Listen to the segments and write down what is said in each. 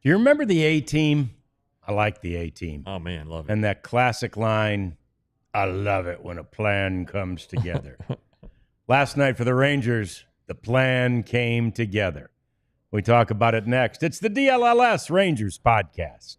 Do you remember the A-Team? I like the A-Team. Oh, man, love it. And that classic line, I love it when a plan comes together. Last night for the Rangers, the plan came together. We talk about it next. It's the DLLS Rangers podcast.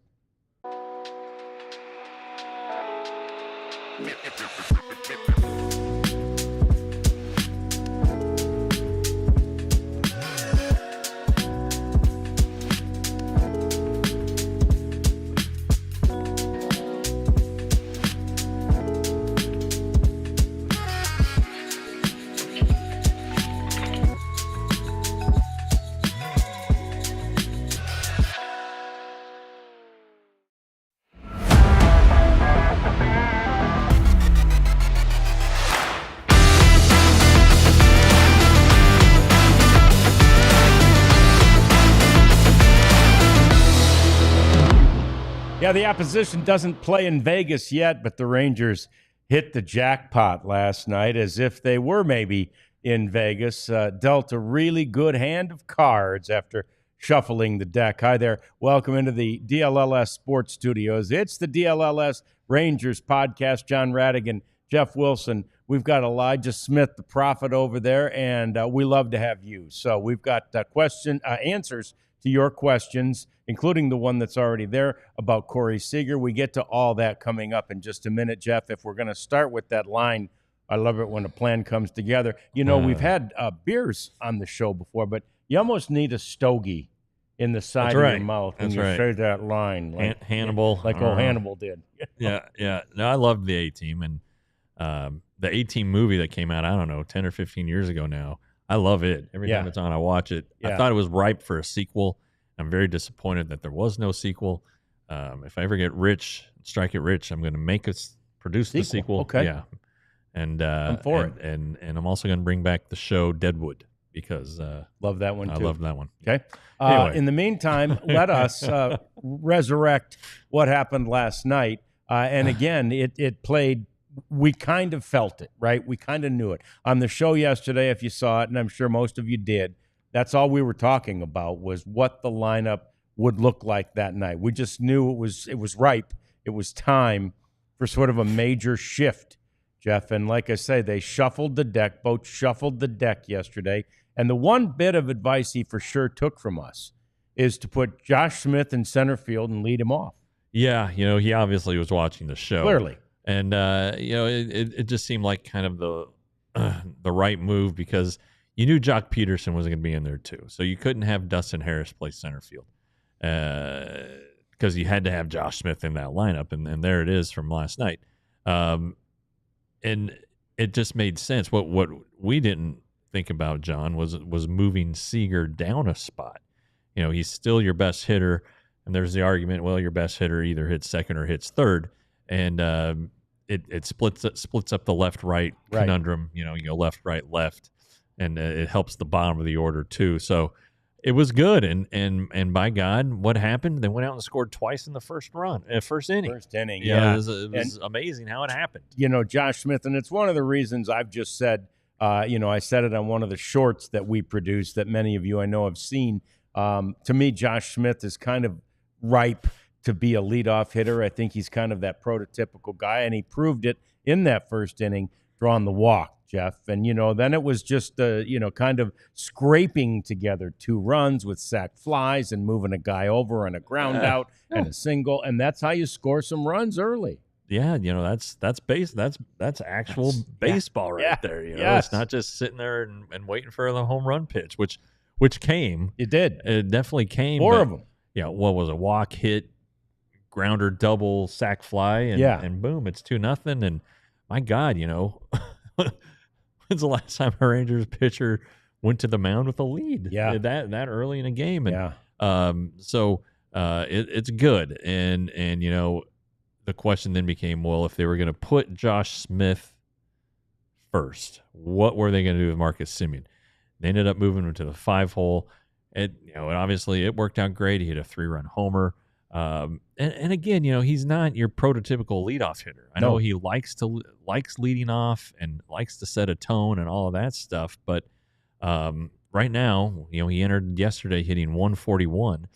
Yeah, the opposition doesn't play in Vegas yet, but the Rangers hit the jackpot last night as if they were maybe in Vegas, dealt a really good hand of cards after shuffling the deck. Hi there. Welcome into the DLLS Sports Studios. It's the DLLS Rangers podcast. John Radigan, Jeff Wilson. We've got Elijah Smith, the prophet, over there, and we love to have you. So we've got answers to your questions, including the one that's already there about Corey Seager. We get to all that coming up in just a minute, Jeff. If we're going to start with that line, I love it when a plan comes together. You know, we've had beers on the show before, but you almost need a stogie in the side of your mouth when you say that line. Like Hannibal. Like Hannibal did. Yeah. No, I loved the A-Team. And the A-Team movie that came out, I don't know, 10 or 15 years ago now. I love it. Every time it's on, I watch it. Yeah. I thought it was ripe for a sequel. I'm very disappointed that there was no sequel. If I ever get rich, strike it rich, I'm going to produce the sequel. Okay. Yeah. And I'm for it. And I'm also going to bring back the show Deadwood because love that one too. I love that one. Okay. Anyway. In the meantime, let us resurrect what happened last night. And again, it played. We kind of felt it, right? We kind of knew it. On the show yesterday, if you saw it, and I'm sure most of you did, that's all we were talking about was what the lineup would look like that night. We just knew it was ripe. It was time for sort of a major shift, Jeff. And like I say, they shuffled the deck. Both shuffled the deck yesterday. And the one bit of advice he for sure took from us is to put Josh Smith in center field and lead him off. Yeah, he obviously was watching the show. Clearly. And, it just seemed like kind of the right move because you knew Jock Peterson was going to be in there too. So you couldn't have Dustin Harris play center field because you had to have Josh Smith in that lineup. And there it is from last night. And it just made sense. What we didn't think about, John, was moving Seager down a spot. He's still your best hitter. And there's the argument, well, your best hitter either hits second or hits third. And it splits up the left-right conundrum. You go left, right, left, and it helps the bottom of the order too. So it was good. And by God, what happened? They went out and scored twice in the first inning. First inning, yeah. It was amazing how it happened. Josh Smith, and it's one of the reasons I've just said. I said it on one of the shorts that we produced that many of you I know have seen. To me, Josh Smith is kind of ripe to be a leadoff hitter. I think he's kind of that prototypical guy, and he proved it in that first inning, drawing the walk, Jeff. And, then it was just, kind of scraping together 2 runs with sac flies and moving a guy over and a ground out and a single, and that's how you score some runs early. Yeah, that's actual baseball right there. It's not just sitting there and waiting for the home run pitch, which came. It did. It definitely came. 4 of them. Yeah, what was a walk, hit, grounder, double, sac fly, and boom, it's 2-0. And my God, when's the last time a Rangers pitcher went to the mound with a lead? Yeah, that early in a game. And, so it's good. And the question then became, well, if they were going to put Josh Smith first, what were they going to do with Marcus Semien? They ended up moving him to the 5-hole. And obviously it worked out great. He hit a 3-run homer. And again, he's not your prototypical leadoff hitter. I know he likes leading off and likes to set a tone and all of that stuff. But right now, he entered yesterday hitting 141.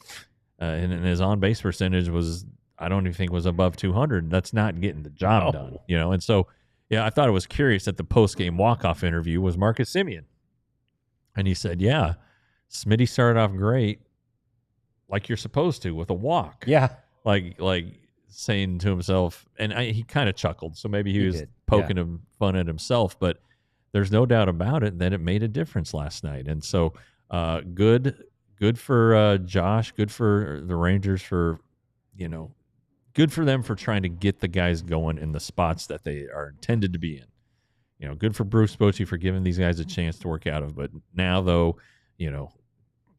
and his on base percentage was, I don't even think was above 200. That's not getting the job done, And so, yeah, I thought it was curious that the post game walk-off interview was Marcus Semien. And he said, yeah, Smitty started off great, like you're supposed to, with a walk. Yeah. Like saying to himself, and he kind of chuckled, so maybe he was poking him fun at himself, but there's no doubt about it that it made a difference last night. And so good for Josh, good for the Rangers for, good for them for trying to get the guys going in the spots that they are intended to be in. Good for Bruce Bochy for giving these guys a chance to work out of. But now, though,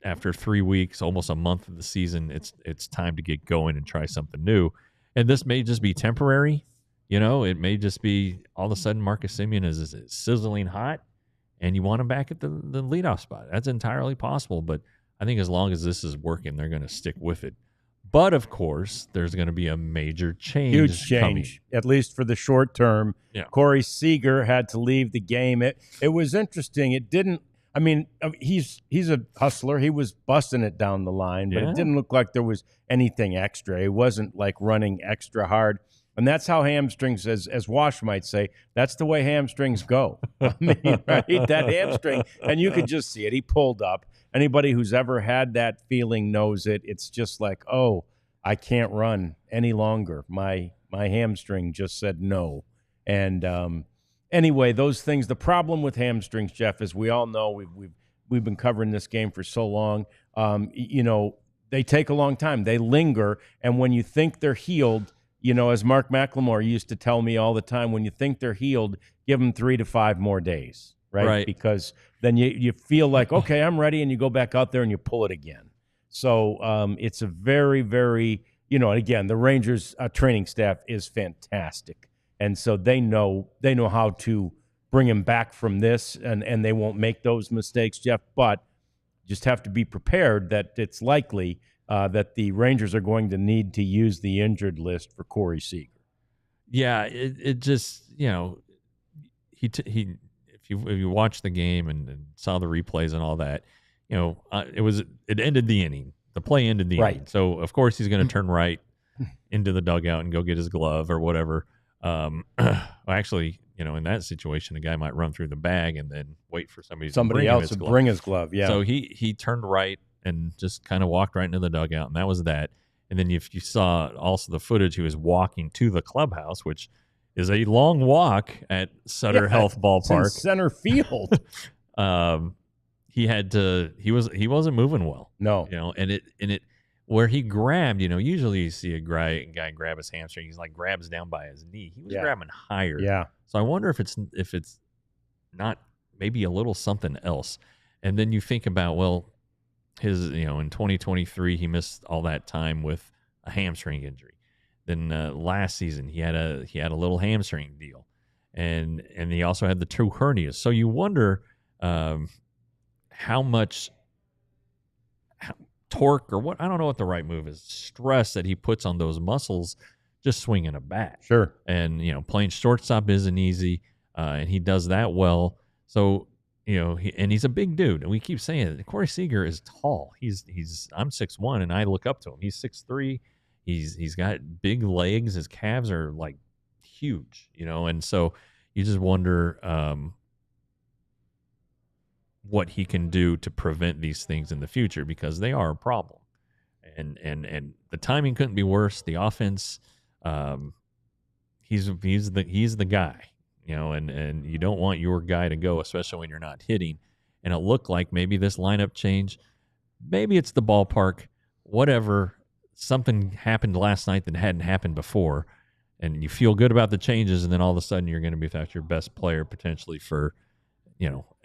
after 3 weeks, almost a month of the season, it's time to get going and try something new. And this may just be temporary. It may just be all of a sudden Marcus Semien is sizzling hot and you want him back at the leadoff spot. That's entirely possible. But I think as long as this is working, they're going to stick with it. But, of course, there's going to be a major change. Huge change, at least for the short term. Yeah. Corey Seager had to leave the game. It was interesting. It didn't – I mean, he's a hustler. He was busting it down the line, but it didn't look like there was anything extra. It wasn't like running extra hard. And that's how hamstrings, as Wash might say, that's the way hamstrings go. I mean, right? That hamstring, and you could just see it. He pulled up. Anybody who's ever had that feeling knows it. It's just like, oh, I can't run any longer. My hamstring just said no. And anyway, those things. The problem with hamstrings, Jeff, as we all know, we've been covering this game for so long. They take a long time. They linger, and when you think they're healed. As Mark McLemore used to tell me all the time, when you think they're healed, give them 3 to 5 more days, right? Because then you feel like, okay, I'm ready, and you go back out there and you pull it again. So it's a very, very, again, the Rangers training staff is fantastic. And so they know how to bring him back from this, and they won't make those mistakes, Jeff, but just have to be prepared that it's likely that the Rangers are going to need to use the injured list for Corey Seager. Yeah, it just if you watch the game and saw the replays and all that, it ended the inning. The play ended the inning. So of course he's going to turn right into the dugout and go get his glove or whatever. Actually, in that situation, a guy might run through the bag and then wait for somebody else to bring his glove. Yeah. So he turned right and just kind of walked right into the dugout, and that was that. And then if you saw also the footage, he was walking to the clubhouse, which is a long walk at Sutter Health Ballpark. It's in center field. He wasn't moving well. No. And it where he grabbed, usually you see a guy grab his hamstring, he's like grabs down by his knee. He was grabbing higher. Yeah. So I wonder if it's not maybe a little something else. And then you think about, well, his, in 2023, he missed all that time with a hamstring injury. Then last season, he had a little hamstring deal, and he also had the 2 hernias. So you wonder how much torque or what, I don't know what the right move is, stress that he puts on those muscles just swinging a bat. Sure. And playing shortstop isn't easy, and he does that well. So. He's a big dude, and we keep saying it. Corey Seager is tall. I'm 6'1", and I look up to him. He's 6'3". He's got big legs. His calves are like huge, and so you just wonder what he can do to prevent these things in the future, because they are a problem. And the timing couldn't be worse. The offense, he's the guy. And you don't want your guy to go, especially when you're not hitting. And it looked like maybe this lineup change, maybe it's the ballpark, whatever. Something happened last night that hadn't happened before, and you feel good about the changes, and then all of a sudden you're going to be without your best player potentially for,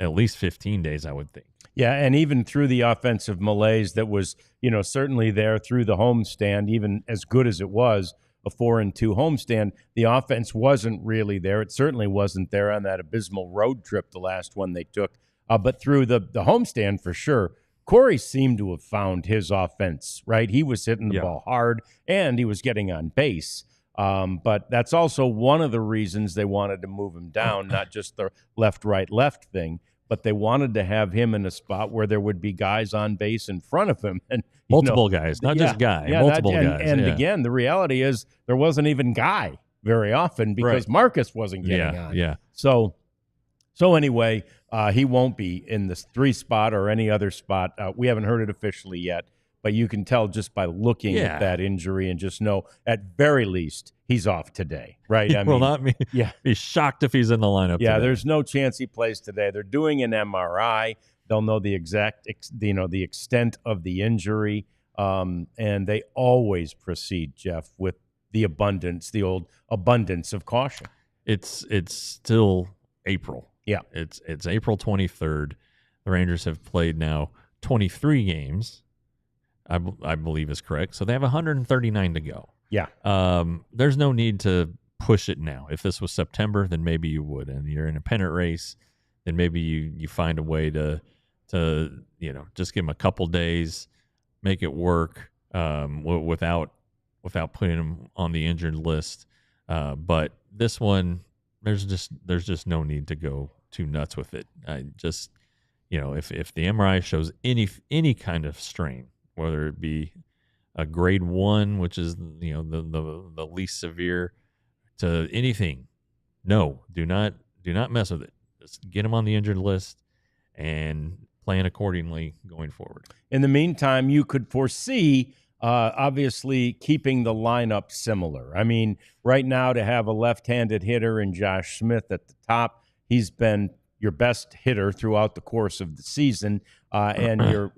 at least 15 days, I would think. Yeah, and even through the offensive malaise that was, certainly there through the homestand, even as good as it was, a 4-2 homestand, the offense wasn't really there. It certainly wasn't there on that abysmal road trip, the last one they took. But through the homestand, for sure, Corey seemed to have found his offense, right? He was hitting the ball hard, and he was getting on base. But that's also one of the reasons they wanted to move him down, not just the left, right, left thing, but they wanted to have him in a spot where there would be guys on base in front of him. And multiple guys, not just guy, multiple guys. And again, the reality is there wasn't even Guy very often because Marcus wasn't getting on. Yeah. So anyway, he won't be in this 3 spot or any other spot. We haven't heard it officially yet, but you can tell just by looking at that injury and just know at very least he's off today, right? I will not be shocked if he's in the lineup. Yeah, today. There's no chance he plays today. They're doing an MRI. They'll know the exact, the extent of the injury, and they always proceed, Jeff, with the old abundance of caution. It's still April. Yeah, it's April 23rd. The Rangers have played now 23 games. I believe is correct. So they have 139 to go. Yeah. There's no need to push it now. If this was September, then maybe you would. And you're in a pennant race, then maybe you find a way to just give him a couple days, make it work without putting him on the injured list. But this one, there's just no need to go too nuts with it. I just, if the MRI shows any kind of strain, whether it be a grade 1, which is the least severe, to anything, no, do not mess with it. Just get him on the injured list and plan accordingly going forward. In the meantime, you could foresee obviously keeping the lineup similar. I mean, right now to have a left-handed hitter in Josh Smith at the top, he's been your best hitter throughout the course of the season, and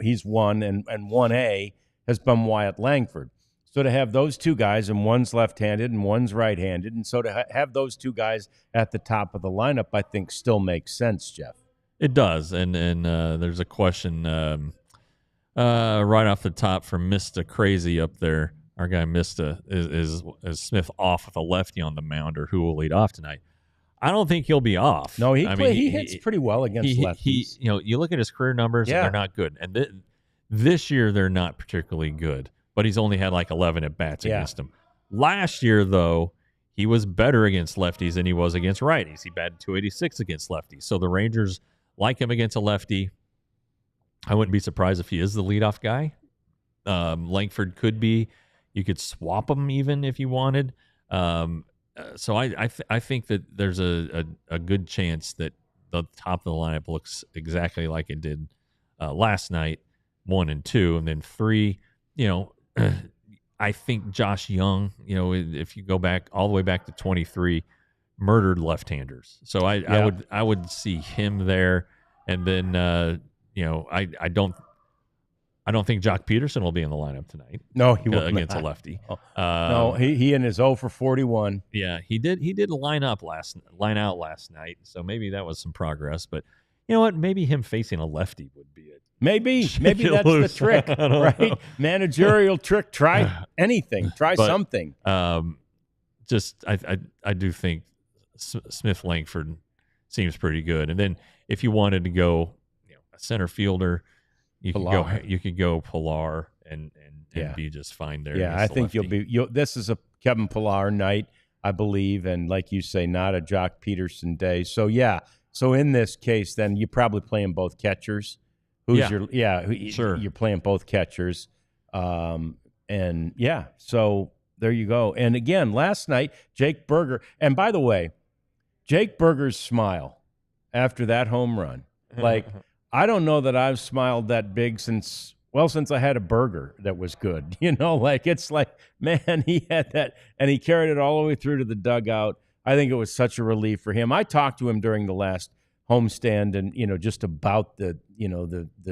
he's 1 and 1A has been Wyatt Langford. So to have those 2 guys, and one's left-handed and one's right-handed, and so to have those 2 guys at the top of the lineup, I think still makes sense, Jeff. It does, and there's a question right off the top from Mr. Crazy up there. Our guy Mr. Is Smith off with a lefty on the mound, or who will lead off tonight? I don't think he'll be off. No, he hits pretty well against lefties. You look at his career numbers, and they're not good. And this year, they're not particularly good. But he's only had like 11 at-bats against him. Last year, though, he was better against lefties than he was against righties. He batted .286 against lefties. So the Rangers like him against a lefty. I wouldn't be surprised if he is the leadoff guy. Langford could be. You could swap him even if you wanted. So I think that there's a good chance that the top of the lineup looks exactly like it did last night, 1 and 2, and then 3. I think Josh Young, if you go back all the way back to 23, murdered left-handers. So I would see him there, and then I don't think Jock Peterson will be in the lineup tonight. No, he will against not. a lefty. No, he in his 0 for 41. Yeah, he did line out last night, so maybe that was some progress. But you know what? Maybe him facing a lefty would be it. Maybe that's the trick, right? Know. Managerial trick. Try anything. Try something. I do think Smith Langford seems pretty good. And then if you wanted to go, a center fielder, you could go Pilar and be just fine there. Yeah, I think this is a Kevin Pilar night, I believe, and like you say, not a Jock Peterson day. So so in this case, then you're probably playing both catchers. You're playing both catchers. So there you go. And again, last night, Jake Berger, and by the way, Jake Berger's smile after that home run, like, I don't know that I've smiled that big since I had a burger that was good. It's like, man, he had that, and he carried it all the way through to the dugout. I think it was such a relief for him. I talked to him during the last homestand and, just about the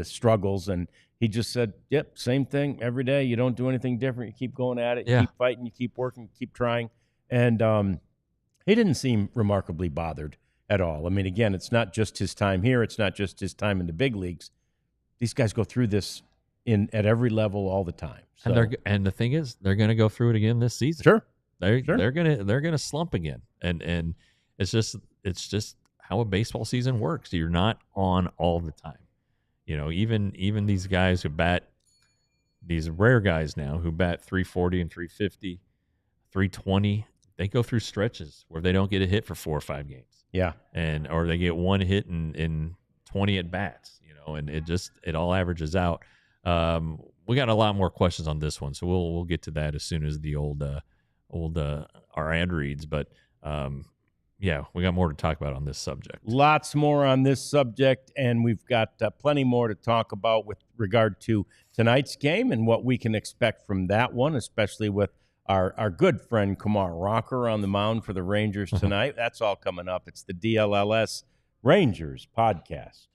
struggles, and he just said, yep, same thing every day. You don't do anything different. You keep going at it, you keep fighting, you keep working, keep trying. And he didn't seem remarkably bothered at all. I mean, again, it's not just his time here. It's not just his time in the big leagues. These guys go through this at every level all the time. So. And the thing is, they're going to go through it again this season. Sure. They're going to slump again. And it's just how a baseball season works. You're not on all the time. Even these guys who bat, these rare guys now who bat 340 and 350, 320, they go through stretches where they don't get a hit for 4 or 5 games. Yeah. Or they get one hit in 20 at bats, and it all averages out. We got a lot more questions on this one, so we'll get to that as soon as the our ad reads. But yeah, we got more to talk about on this subject. Lots more on this subject, and we've got plenty more to talk about with regard to tonight's game and what we can expect from that one, especially with our good friend Kumar Rocker on the mound for the Rangers tonight. That's all coming up. It's the DLLS Rangers podcast.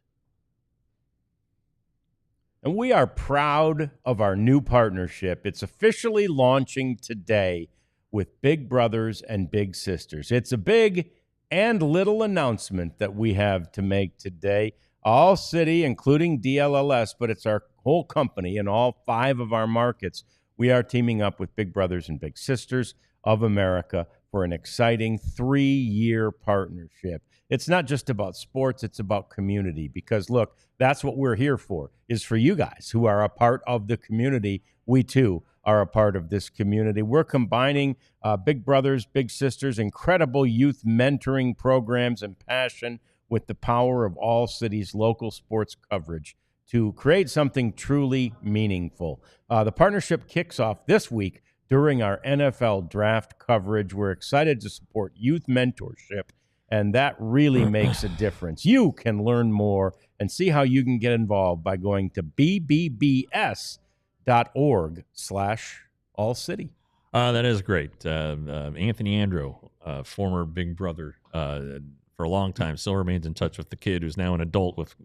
And we are proud of our new partnership. It's officially launching today with Big Brothers and Big Sisters. It's a big and little announcement that we have to make today. ALLCITY, including DLLS, but it's our whole company in all 5 of our markets. We are teaming up with Big Brothers and Big Sisters of America for an exciting 3-year partnership. It's not just about sports, it's about community, because look, that's what we're here for, is for you guys who are a part of the community. We too are a part of this community. We're combining Big Brothers, Big Sisters, incredible youth mentoring programs and passion with the power of ALLCITY's local sports coverage to create something truly meaningful. The partnership kicks off this week during our NFL draft coverage. We're excited to support youth mentorship, and that really makes a difference. You can learn more and see how you can get involved by going to bbbs.org/ALLCITY. That is great. Anthony Andro, former Big Brother for a long time, still remains in touch with the kid who's now an adult with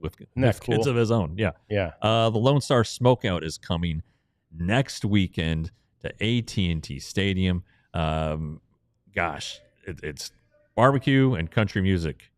kids of his own. Yeah. Yeah. The Lone Star Smokeout is coming next weekend to AT&T Stadium. It's barbecue and country music.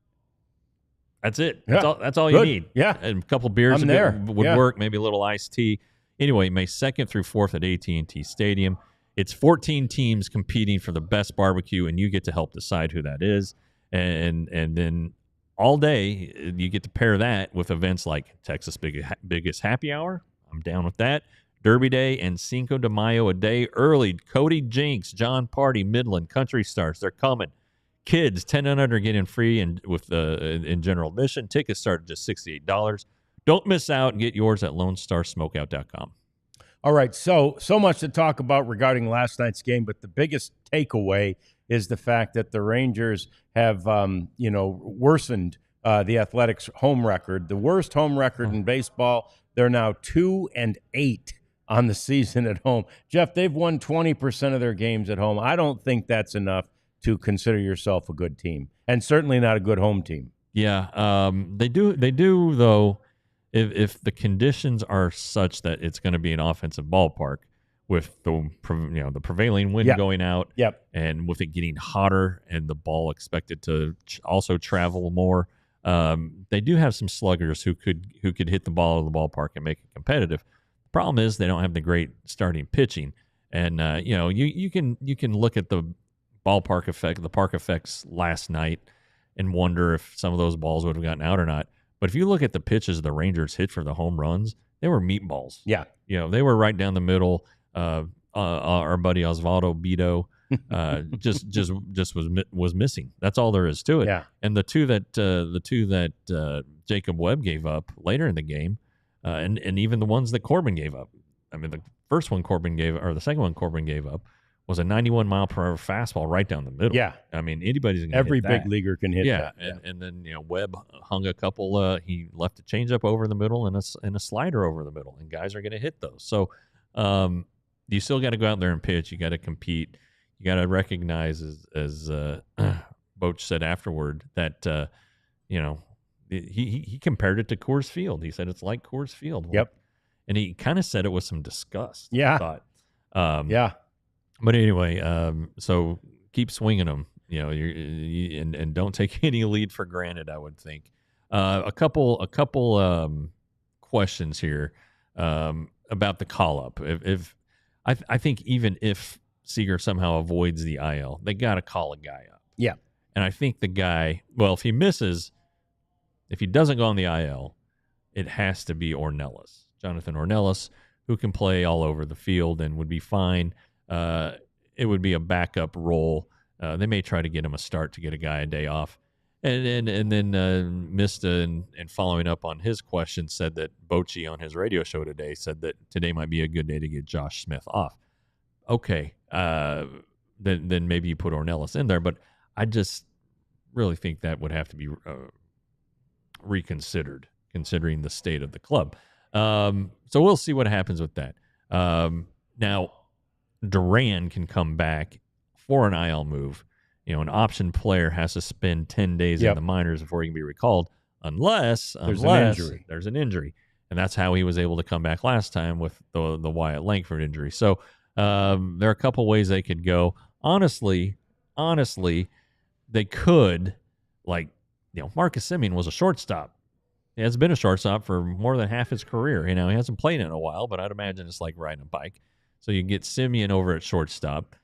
That's it. That's all you need. Yeah. And a couple beers I'm there. would work, maybe a little iced tea. Anyway, May 2nd through 4th at AT&T Stadium. It's 14 teams competing for the best barbecue, and you get to help decide who that is. And then all day, you get to pair that with events like Texas Biggest Happy Hour. I'm down with that. Derby Day and Cinco de Mayo a day early. Cody Jinks, John Party, Midland, Country Stars, they're coming. Kids 10 and under get in free and with in general admission. Tickets start at just $68. Don't miss out and get yours at LoneStarSmokeout.com. All right, so much to talk about regarding last night's game, but the biggest takeaway is the fact that the Rangers have, worsened the Athletics' home record, the worst home record in baseball. They're now 2-8 on the season at home. Jeff, they've won 20% of their games at home. I don't think that's enough to consider yourself a good team, and certainly not a good home team. Yeah, they do though. If the conditions are such that it's going to be an offensive ballpark with the prevailing wind going out, and with it getting hotter and the ball expected to also travel more, they do have some sluggers who could hit the ball out of the ballpark and make it competitive. The problem is they don't have the great starting pitching, and you can look at the ballpark effect, the park effects last night, and wonder if some of those balls would have gotten out or not. But if you look at the pitches the Rangers hit for the home runs, they were meatballs. Yeah. They were right down the middle. Our buddy Osvaldo Bido just was missing. That's all there is to it. Yeah. And the two that Jacob Webb gave up later in the game, and even the ones that Corbin gave up. I mean, the first one Corbin gave, or the second one Corbin gave up, was a 91 mile per hour fastball right down the middle. Yeah. I mean, anybody's going to every hit that. big leaguer can hit that. And then Webb hung a couple. He left a changeup over the middle and a slider over the middle, and guys are going to hit those. So you still got to go out there and pitch. You got to compete. You got to recognize, as Boch said afterward, that he compared it to Coors Field. He said it's like Coors Field. Yep. And he kind of said it with some disgust. Yeah. I thought. But anyway, so keep swinging them, and don't take any lead for granted, I would think. A couple questions here about the call-up. If I think even if Seager somehow avoids the IL, they got to call a guy up. Yeah. And I think the guy, well, if he doesn't go on the IL, it has to be Ornelas, Jonathan Ornelas, who can play all over the field and would be fine. It would be a backup role They may try to get him a start to get a guy a day off. And then Mista, and following up on his question, said that Bochy on his radio show today said that today might be a good day to get Josh Smith off. Okay, then maybe you put Ornelas in there, but I just really think that would have to be reconsidered, considering the state of the club. So we'll see what happens with that. Now, Duran can come back for an IL move. An option player has to spend 10 days in the minors before he can be recalled, unless there's an injury. And that's how he was able to come back last time with the Wyatt Langford injury. So there are a couple ways they could go. Honestly, they could, Marcus Semien was a shortstop. He has been a shortstop for more than half his career. He hasn't played in a while, but I'd imagine it's like riding a bike. So you get Semien over at shortstop.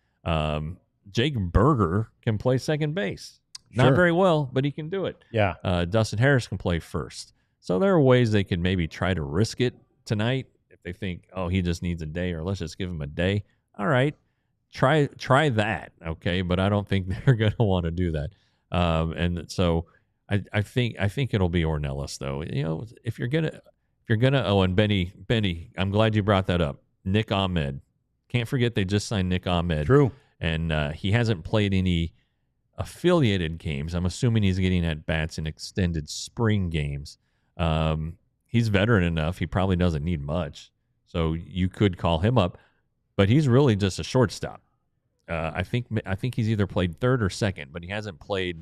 Jake Berger can play second base. Not very well, but he can do it. Yeah. Dustin Harris can play first. So there are ways they could maybe try to risk it tonight if they think, he just needs a day, or let's just give him a day. All right, try that, okay? But I don't think they're going to want to do that. And so I think it'll be Ornelas, though. If you're gonna, and Benny, I'm glad you brought that up. Nick Ahmed, can't forget they just signed Nick Ahmed. True. And he hasn't played any affiliated games. I'm assuming he's getting at bats in extended spring games. He's veteran enough. He probably doesn't need much. So you could call him up, but he's really just a shortstop. I think he's either played third or second, but he hasn't played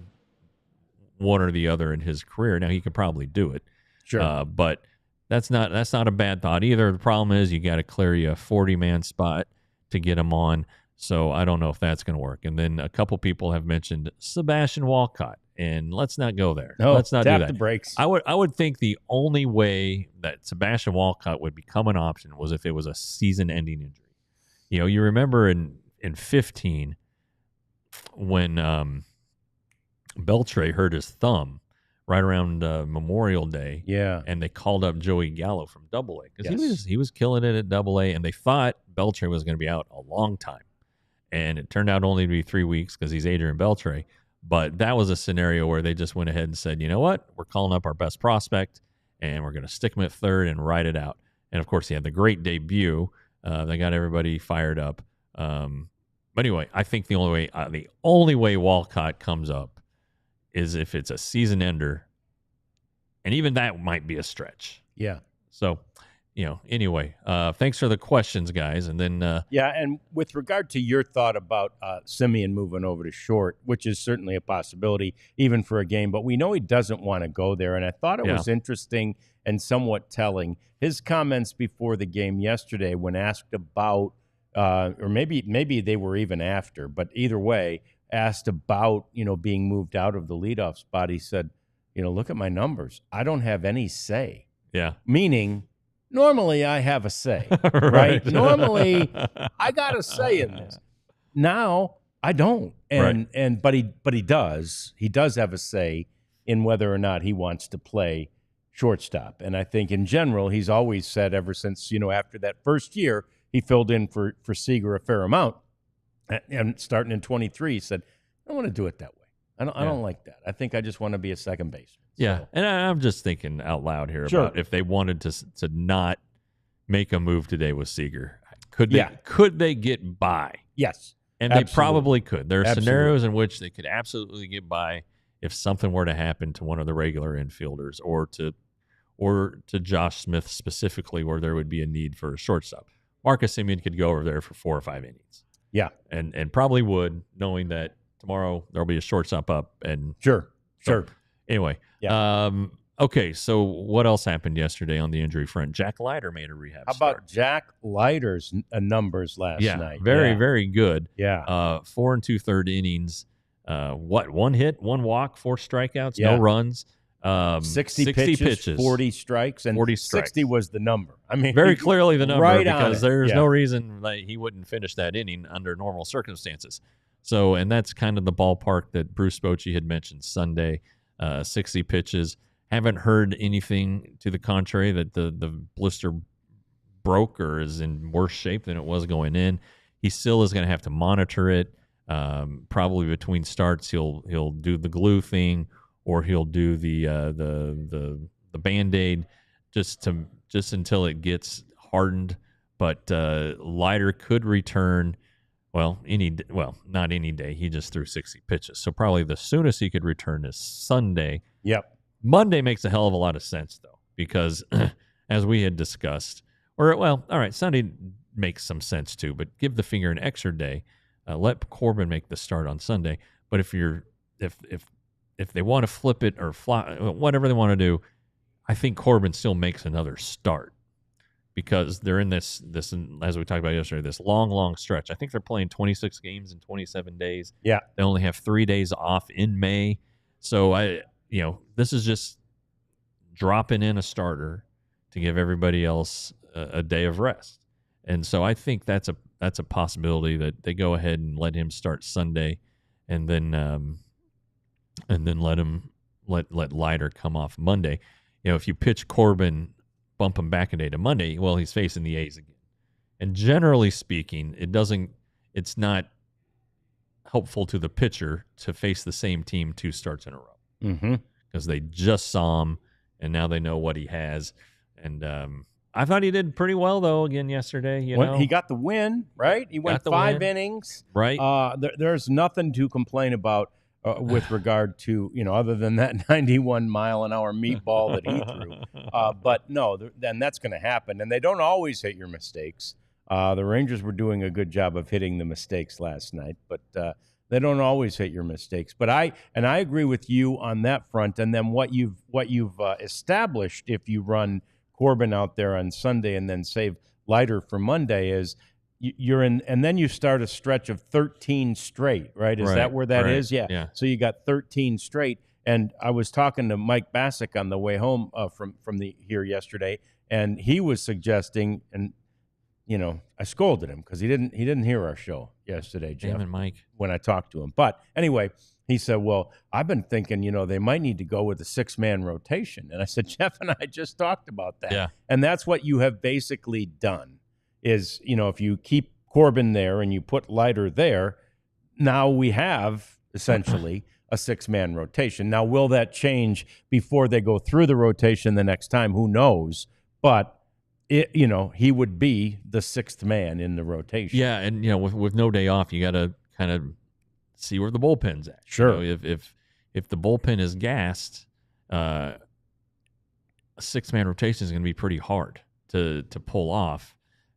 one or the other in his career. Now he could probably do it. Sure. But that's not a bad thought either. The problem is you got to clear you a 40-man spot to get him on. So I don't know if that's going to work. And then a couple people have mentioned Sebastian Walcott, and let's not go there. No, let's not do that. Tap the brakes. I would think the only way that Sebastian Walcott would become an option was if it was a season-ending injury. You remember in 15 when Beltre hurt his thumb right around Memorial Day. Yeah. And they called up Joey Gallo from AA because he was killing it at AA, and they thought Beltre was going to be out a long time. And it turned out only to be 3 weeks because he's Adrian Beltre. But that was a scenario where they just went ahead and said, you know what? We're calling up our best prospect, and we're going to stick him at third and ride it out. And, of course, he had the great debut. That got everybody fired up. But anyway, I think the only way Walcott comes up is if it's a season ender. And even that might be a stretch. Yeah. So, anyway, thanks for the questions, guys. And then, and with regard to your thought about Semien moving over to short, which is certainly a possibility, even for a game, but we know he doesn't want to go there. And I thought it was interesting and somewhat telling his comments before the game yesterday when asked about, or maybe they were even after, but either way, asked about being moved out of the leadoff spot. He said, look at my numbers. I don't have any say. Yeah. Meaning, normally I have a say, right? Normally I got a say in this. Now I don't. But he does. He does have a say in whether or not he wants to play shortstop. And I think in general, he's always said ever since, after that first year, he filled in for Seager a fair amount. And starting in 23, he said, I don't want to do it that way. I don't like that. I think I just want to be a second baseman. Yeah, and I'm just thinking out loud here about if they wanted to not make a move today with Seager, could they get by? Yes, and they probably could. There are scenarios in which they could absolutely get by if something were to happen to one of the regular infielders or to Josh Smith specifically, where there would be a need for a shortstop. Marcus Semien could go over there for 4 or 5 innings. Yeah, and probably would, knowing that tomorrow there'll be a shortstop up. And sure. Anyway, okay. So what else happened yesterday on the injury front? Jack Leiter made a rehab. How about Jack Leiter's numbers last night? Very good. Yeah, 4 2/3 innings. 1 hit, 1 walk, 4 strikeouts, no runs. 60 pitches, 40 strikes, and 40 strikes. 60 was the number. I mean, very clearly the number because there's no reason that he wouldn't finish that inning under normal circumstances. So, and that's kind of the ballpark that Bruce Bochy had mentioned Sunday. 60 pitches. Haven't heard anything to the contrary that the blister broke or is in worse shape than it was going in. He still is going to have to monitor it. Probably between starts, he'll do the glue thing, or he'll do the Band-Aid just until it gets hardened. But Leiter could return. Well, not any day. He just threw 60 pitches, so probably the soonest he could return is Sunday. Yep. Monday makes a hell of a lot of sense though, because as we had discussed, all right, Sunday makes some sense too, but give the finger an extra day. Let Corbin make the start on Sunday. But if they want to flip it or fly, whatever they want to do, I think Corbin still makes another start, because they're in this as we talked about yesterday, this long stretch. I think they're playing 26 games in 27 days. Yeah. They only have 3 days off in May. So this is just dropping in a starter to give everybody else a day of rest. And so I think that's a possibility that they go ahead and let him start Sunday, and then let Leiter come off Monday. If you pitch Corbin, bump him back a day to Monday, well, he's facing the A's again. And generally speaking, it's not helpful to the pitcher to face the same team 2 starts in a row, because they just saw him and now they know what he has. And I thought he did pretty well though again yesterday. He got the win, right? He went 5 innings, right? There's nothing to complain about with regard to, other than that 91 mile an hour meatball that he threw. But no, then that's going to happen. And they don't always hit your mistakes. The Rangers were doing a good job of hitting the mistakes last night, but they don't always hit your mistakes. But I agree with you on that front. And then what you've established, if you run Corbin out there on Sunday and then save Leiter for Monday, is you're in, and then you start a stretch of 13 straight, right? Is that where that is? Yeah. So you got 13 straight. And I was talking to Mike Bassick on the way home from here yesterday, and he was suggesting, and I scolded him because he didn't hear our show yesterday, Jeff. Damn it, Mike. When I talked to him. But anyway, he said, well, I've been thinking, they might need to go with a 6-man rotation. And I said, Jeff and I just talked about that. Yeah. And that's what you have basically done is, if you keep Corbin there and you put Leiter there, now we have essentially a 6-man rotation. Now, will that change before they go through the rotation the next time? Who knows? But he would be the 6th man in the rotation. Yeah, and with no day off, you got to kind of see where the bullpen's at. Sure. If the bullpen is gassed, a 6-man rotation is going to be pretty hard to pull off,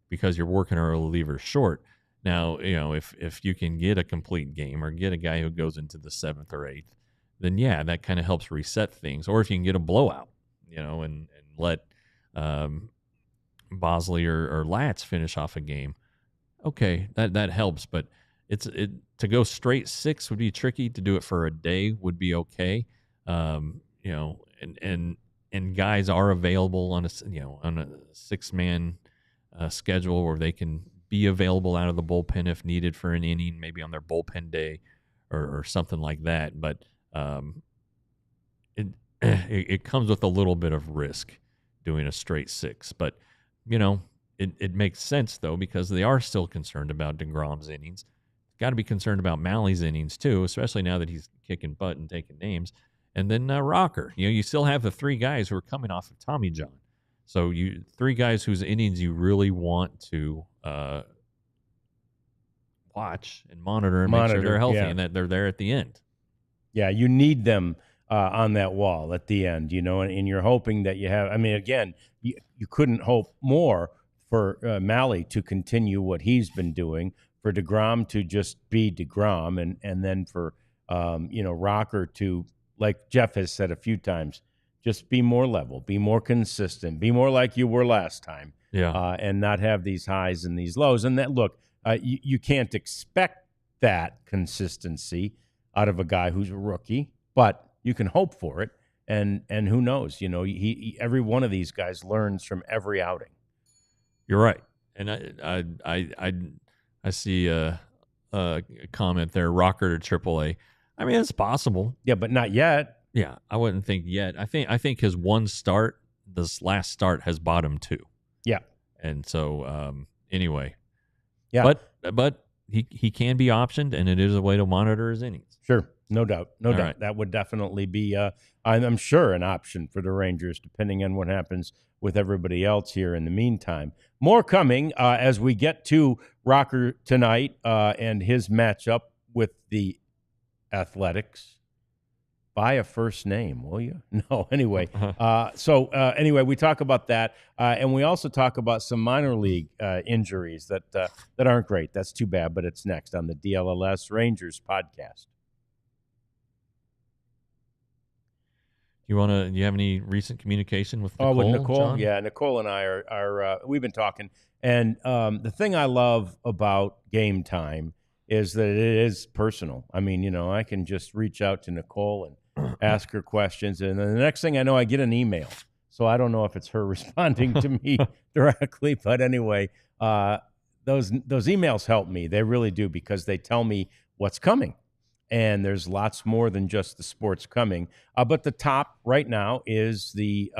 because you're working our relievers short. Now, if you can get a complete game or get a guy who goes into the 7th or 8th, then yeah, that kind of helps reset things. Or if you can get a blowout, and let Bosley or Latz finish off a game, okay, that helps. But to go straight 6 would be tricky. To do it for a day would be okay. And guys are available on a 6-man schedule where they can be available out of the bullpen if needed for an inning, maybe on their bullpen day or something like that. But it comes with a little bit of risk doing a straight 6. But it makes sense though, because they are still concerned about DeGrom's innings. Got to be concerned about Malley's innings too, especially now that he's kicking butt and taking names. And then Rocker. You still have the 3 guys who are coming off of Tommy John. So 3 guys whose innings you really want to watch and monitor and make sure they're healthy and that they're there at the end. Yeah, you need them on that wall at the end, and you're hoping that you have. I mean, again, you couldn't hope more for Malley to continue what he's been doing, for DeGrom to just be DeGrom, and then for Rocker to, like Jeff has said a few times, just be more level, be more consistent, be more like you were last time, and not have these highs and these lows. And that, look, you can't expect that consistency out of a guy who's a rookie, but you can hope for it. And who knows? He every one of these guys learns from every outing. You're right, and I see a comment there, Rocker to AAA. I mean, it's possible. Yeah, but not yet. Yeah, I wouldn't think yet. I think his one start, this last start, has bottomed 2. Yeah, and so anyway, yeah. But he can be optioned, and it is a way to monitor his innings. Sure, no doubt, no doubt. Right. That would definitely be, I'm sure, an option for the Rangers, depending on what happens with everybody else here in the meantime. More coming as we get to Rocker tonight and his matchup with the Athletics. By a first name, will you? No, anyway. Anyway, we talk about that, and we also talk about some minor league injuries that aren't great. That's too bad, but it's next on the DLLS Rangers podcast. Do you have any recent communication with Nicole? With Nicole? John? Yeah, Nicole and I are we've been talking. And the thing I love about Game Time is that it is personal. I mean, I can just reach out to Nicole and ask her questions. And then the next thing I know, I get an email. So I don't know if it's her responding to me directly. But anyway, those emails help me. They really do, because they tell me what's coming. And there's lots more than just the sports coming. But the top right now is the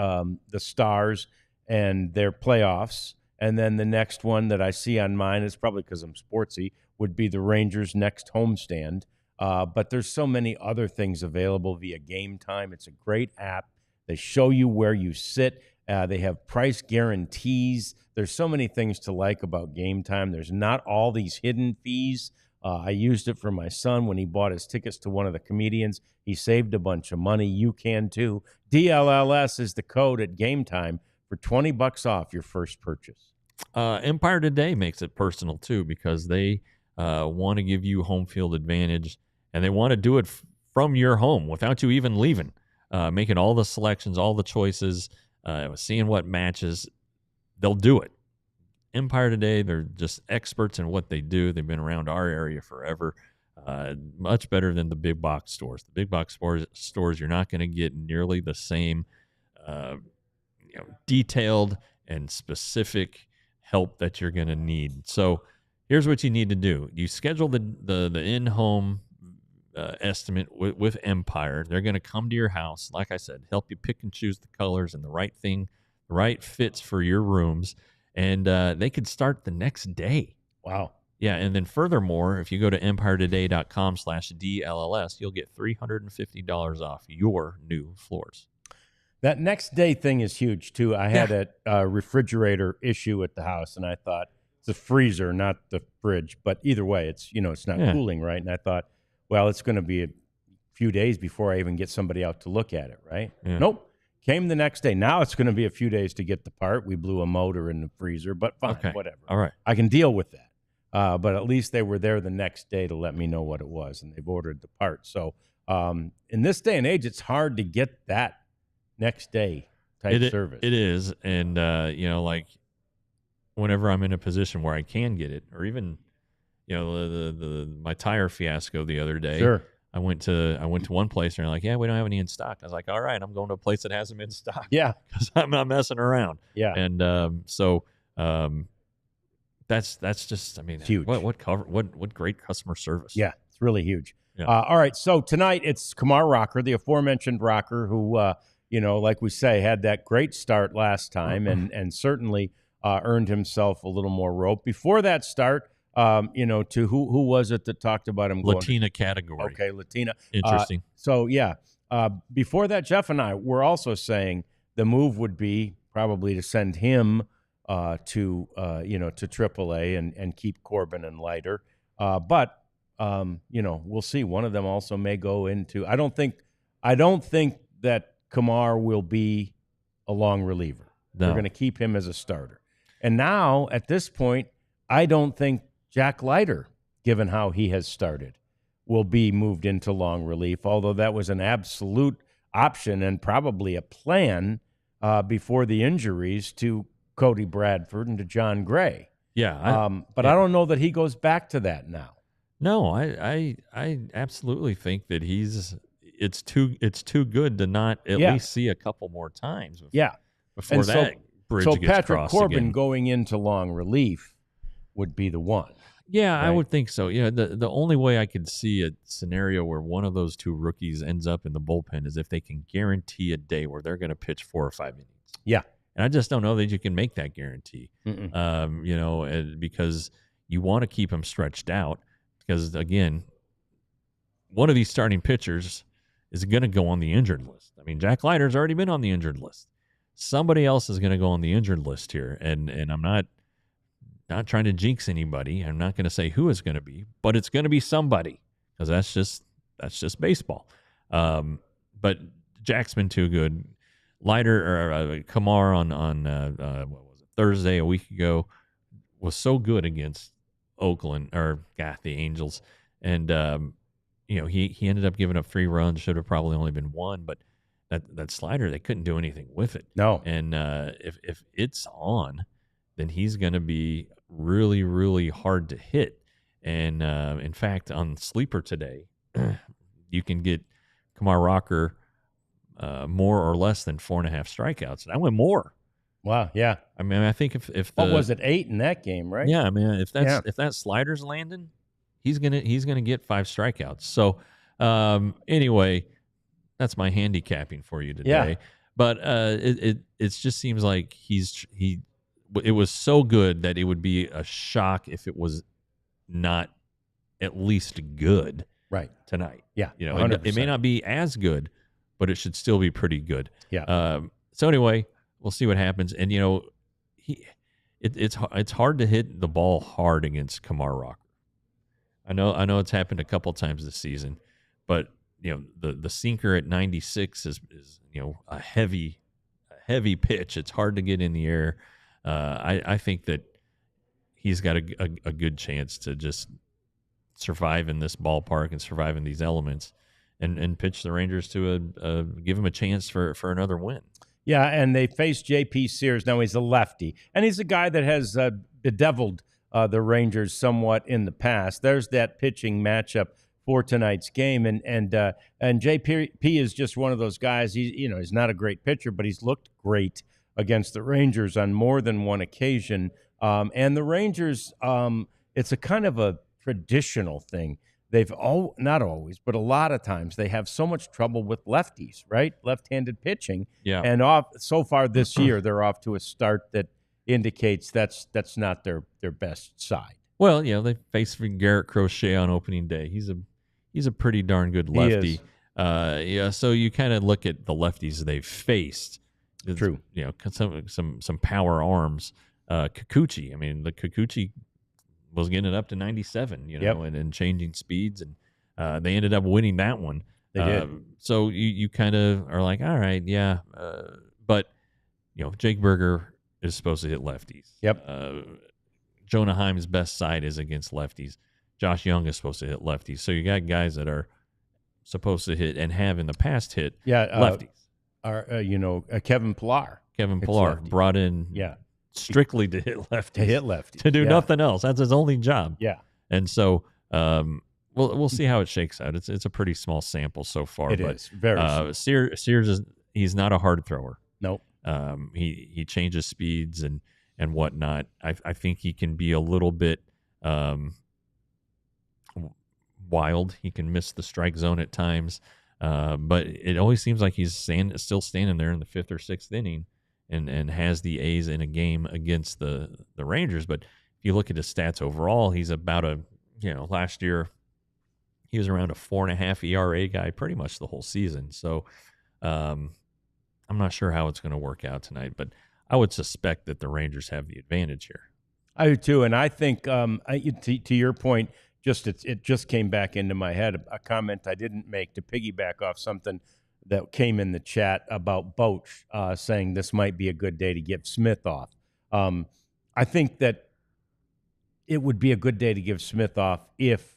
Stars and their playoffs. And then the next one that I see on mine is probably because I'm sportsy, would be the Rangers' next homestand. But there's so many other things available via Game Time. It's a great app. They show you where you sit. They have price guarantees. There's so many things to like about Game Time. There's not all these hidden fees. I used it for my son when he bought his tickets to one of the comedians. He saved a bunch of money. You can too. DLLS is the code at Game Time for $20 off your first purchase. Empire Today makes it personal too, because they want to give you home field advantage, and they want to do it from your home without you even leaving, making all the selections, all the choices, seeing what matches. They'll do it. Empire Today, they're just experts in what they do. They've been around our area forever. Much better than the big box stores. The big box stores, you're not going to get nearly the same detailed and specific help that you're going to need. So here's what you need to do. You schedule the in-home estimate with Empire. They're going to come to your house, like I said, help you pick and choose the colors and the right thing, the right fits for your rooms. And they could start the next day. Wow. Yeah, and then furthermore, if you go to empiretoday.com/DLLS, you'll get $350 off your new floors. That next day thing is huge, too. I had a refrigerator issue at the house, and I thought, it's a freezer, not the fridge. But either way, it's not cooling, right? And I thought, well, it's going to be a few days before I even get somebody out to look at it, right? Yeah. Nope. Came the next day. Now it's going to be a few days to get the part. We blew a motor in the freezer, but fine, whatever. All right. I can deal with that. But at least they were there the next day to let me know what it was, and they've ordered the part. So in this day and age, it's hard to get that next day type service. It is. And, like whenever I'm in a position where I can get it, or even, my tire fiasco the other day. Sure. I went to one place and they're like, yeah, we don't have any in stock. I was like, all right, I'm going to a place that has them in stock. Yeah. Because I'm not messing around. Yeah. And that's just, I mean, huge. What great customer service. Yeah, it's really huge. Yeah. All right, so tonight it's Kumar Rocker, the aforementioned Rocker, who, like we say, had that great start last time and certainly earned himself a little more rope. Before that start, to who was it that talked about him? Latina category. Okay, Latina. Interesting. Before that, Jeff and I were also saying the move would be probably to send him to AAA and keep Corbin and Leiter. But we'll see. One of them also may go into. I don't think that Kumar will be a long reliever. No. We're going to keep him as a starter. And now at this point, I don't think Jack Leiter, given how he has started, will be moved into long relief, although that was an absolute option and probably a plan before the injuries to Cody Bradford and to John Gray. Yeah. But I don't know that he goes back to that now. No, I absolutely think that it's too good to not at least see a couple more times. Before that bridge gets Patrick crossed Corbin again. going into long relief would be the one. Yeah, right? I would think so. Yeah, the only way I could see a scenario where one of those two rookies ends up in the bullpen is if they can guarantee a day where they're going to pitch 4 or 5 innings. Yeah. And I just don't know that you can make that guarantee. Because you want to keep him stretched out because, again, one of these starting pitchers is going to go on the injured list. I mean, Jack Leiter's already been on the injured list. Somebody else is going to go on the injured list here, and I'm not trying to jinx anybody. I'm not going to say who it's going to be, but it's going to be somebody because that's just baseball. But Jack's been too good. Leiter or Kamar on what was it, Thursday a week ago was so good against Oakland the Angels, and he ended up giving up 3 runs. Should have probably only been 1, but that slider, they couldn't do anything with it. No. And if it's on, then he's going to be really, really hard to hit. And in fact, on Sleeper today, you can get Kumar Rocker more or less than 4.5 strikeouts. And I went more. Wow, yeah. I mean, I think if what was it, 8 in that game, right? Yeah, I mean, if that slider's landing, he's gonna get 5 strikeouts. So anyway, that's my handicapping for you today. Yeah. But it just seems like it was so good that it would be a shock if it was not at least good right tonight. Yeah, it may not be as good, but it should still be pretty good. Yeah. So anyway, we'll see what happens. And it's hard to hit the ball hard against Kumar Rocker. I know it's happened a couple times this season, but the sinker at 96 is a heavy pitch. It's hard to get in the air. I think that he's got a good chance to just survive in this ballpark and survive in these elements, and pitch the Rangers to give him a chance for another win. Yeah, and they face J.P. Sears. Now he's a lefty, and he's a guy that has bedeviled the Rangers somewhat in the past. There's that pitching matchup for tonight's game, and J.P. is just one of those guys. He's not a great pitcher, but he's looked great against the Rangers on more than one occasion. And the Rangers, it's a kind of a traditional thing. They've not always, but a lot of times they have so much trouble with lefties, right? Left-handed pitching. Yeah. And so far this year, they're off to a start that indicates that's not their best side. Well, they faced Garrett Crochet on opening day. He's a pretty darn good lefty. So you kind of look at the lefties they've faced. True. Some power arms. Kikuchi. I mean, the Kikuchi was getting it up to 97, and changing speeds, and they ended up winning that one. They did. So you kind of are like, all right, yeah. But Jake Berger is supposed to hit lefties. Yep. Jonah Heim's best side is against lefties. Josh Young is supposed to hit lefties. So you got guys that are supposed to hit and have in the past hit lefties. Kevin Pillar. Kevin Pillar brought in strictly to hit lefties. To do nothing else. That's his only job. Yeah. And so we'll see how it shakes out. It's a pretty small sample so far. It is very Sears he's not a hard thrower. Nope. He changes speeds and whatnot. I think he can be a little bit wild. He can miss the strike zone at times, but it always seems like he's still standing there in the 5th or 6th inning and has the A's in a game against the Rangers. But if you look at his stats overall, he's about last year he was around a 4.5 ERA guy pretty much the whole season. So I'm not sure how it's going to work out tonight, but I would suspect that the Rangers have the advantage here. I do too, and I think to your point, it just came back into my head, a comment I didn't make to piggyback off something that came in the chat about Bochy saying this might be a good day to give Smith off. I think that it would be a good day to give Smith off if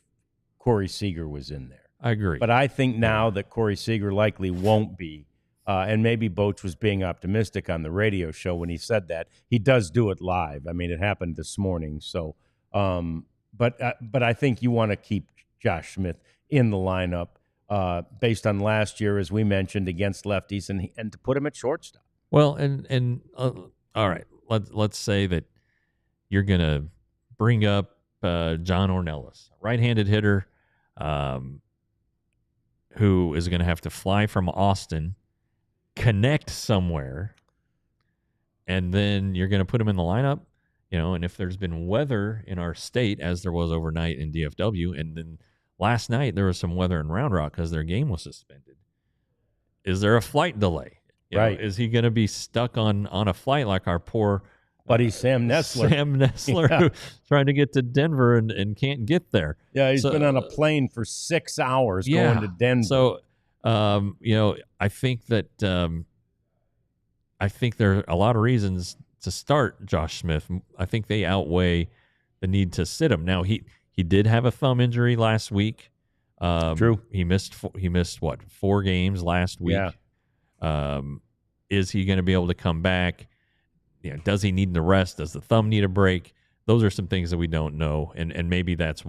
Corey Seager was in there. I agree. But I think now that Corey Seager likely won't be, and maybe Bochy was being optimistic on the radio show when he said that. He does do it live. I mean, it happened this morning. So, but I think you want to keep Josh Smith in the lineup based on last year, as we mentioned, against lefties, and to put him at shortstop. Well, and all right, let's say that you're gonna bring up John Ornelas, right-handed hitter, who is going to have to fly from Austin, connect somewhere, and then you're going to put him in the lineup. and if there's been weather in our state, as there was overnight in DFW, and then last night there was some weather in Round Rock because their game was suspended. Is there a flight delay? Right. Is he going to be stuck on a flight like our poor buddy Sam Nessler? Sam Nessler, who's trying to get to Denver and can't get there. Yeah, he's been on a plane for 6 hours going to Denver. So, I think that I think there are a lot of reasons to start Josh Smith. I think they outweigh the need to sit him. Now, he did have a thumb injury last week. True. He missed 4 games last week. Yeah. Is he going to be able to come back? Does he need the rest? Does the thumb need a break? Those are some things that we don't know, and maybe that